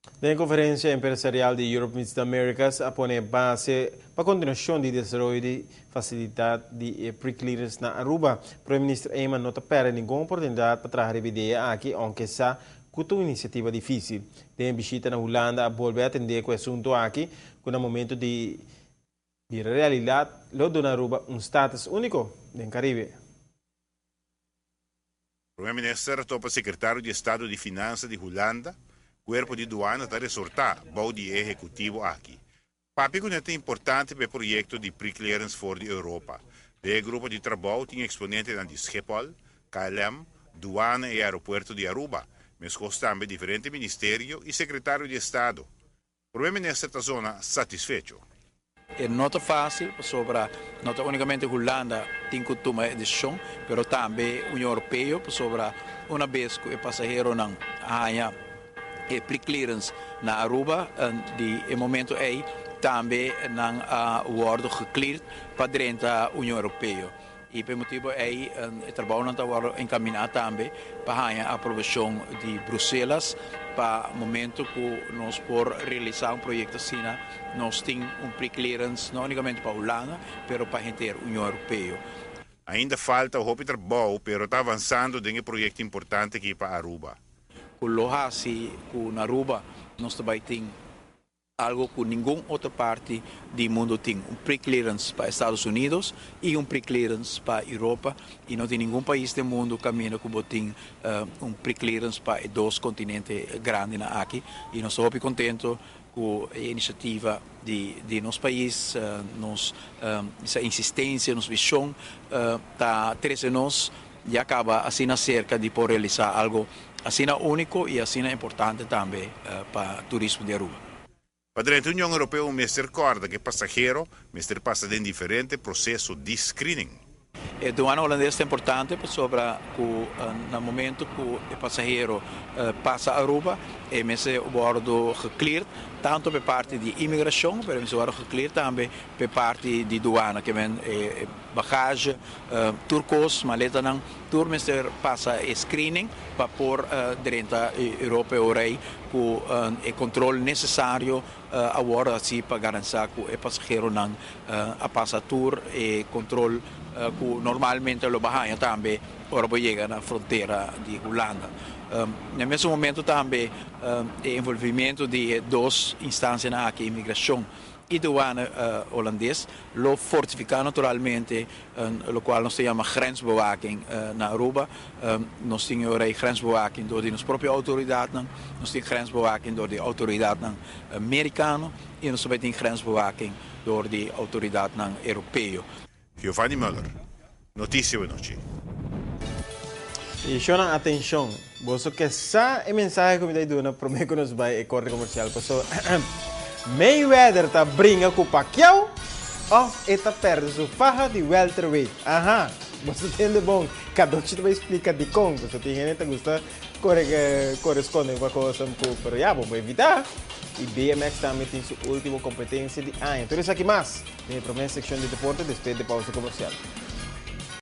Na Conferência Empresarial de Europe Meets the Americas, apone base para a continuação de desenvolvimento de facilidade de pre-clearance na Aruba. O Primeiro-Ministro Eamon não perde nenhuma oportunidade para trazer ideia aqui, aunque essa é uma iniciativa difícil. Tem visita na Holanda a volver a atender com o assunto aqui, com o momento de realidade, lo na Aruba status único no Caribe. O Primeiro-Ministro topa secretário de Estado de Finanças de Holanda, Corpo de Douana está resortar o de executivo aqui. Papi é importante para o projeto de pre-clearance for the Europa. O grupo de trabalho tem exponentes de Schiphol, KLM, Douana e Aeroporto de Aruba, mas também diferentes ministérios e secretário de Estado. O Primeiro-Ministro está zona satisfeito. Não é fácil, não unicamente Holanda tem que tomar decisão, mas também a União Europeia, sobre uma vez que o passageiro não ganha pre-clearance na Aruba, de momento aí também não wordt gecleared para dentro da União Europeia. E por motivo aí o trabalho não está encaminhado também para a aprovação de Bruxelas, para o momento que nós por realizar projeto assim, nós temos pre-clearance não unicamente para a Holanda, mas para a inteira União Europeia. Ainda falta o trabalho, mas está avançando em um projeto importante aqui para Aruba. Lohasi na Aruba, nós também temos algo que nenhuma outra parte do mundo tem. Pre-clearance para Estados Unidos e pre-clearance para a Europa. E não tem nenhum país do mundo que caminha como tem pre-clearance para dois continentes grandes aqui. E nós estamos contentes com a iniciativa de nosso país, essa insistência, nossa visão, está trazendo nós e acaba assim cerca de poder realizar algo assim único e assim importante também para o turismo de Aruba. Para a União Europeia, o mestre recorda que passageiro passa em diferentes processos de screening. A doana holandesa é importante sobre no momento que o passageiro passa a Aruba, é mesmo bordo gecleared, tanto por parte de imigração, mas bordo gecleared também por parte de doana, que vem bagagem, turcos, maleta não, tur mesmo passa screening para pôr dentro da Europa Eurei com o controle necessário agora assim para garantir que o passageiro não passa tour e controle que normalmente lo bahanha também ora chega na fronteira de Holanda. No mesmo momento também o envolvimento de duas instâncias aqui, imigração e douana holandês, lo fortifica naturalmente, o qual nós chamamos grensbewaking na Aruba. Nós temos grensbewaking door de nossa própria autoridade, nós temos grensbewaking door de autoridade americana e nós também temos grensbewaking door de autoridade europeia. Giovanni Müller, notícia de noite. E chama atenção, você que essa é mensagem que me dá do na promessa que nos vai corre comercial, pessoal. Mayweather tá brinca com Pacquiao, eta perde sua farra de welterweight. Aham, você tem de bom, cada um te vai explicar de como, você tem gente que gosta corresponde com a coisa um pouco, mas já vamos evitar. E BMX também tem sua última competência de ano. Então isso aqui mais, tem a promessa seção de deporte, depois de pausa comercial.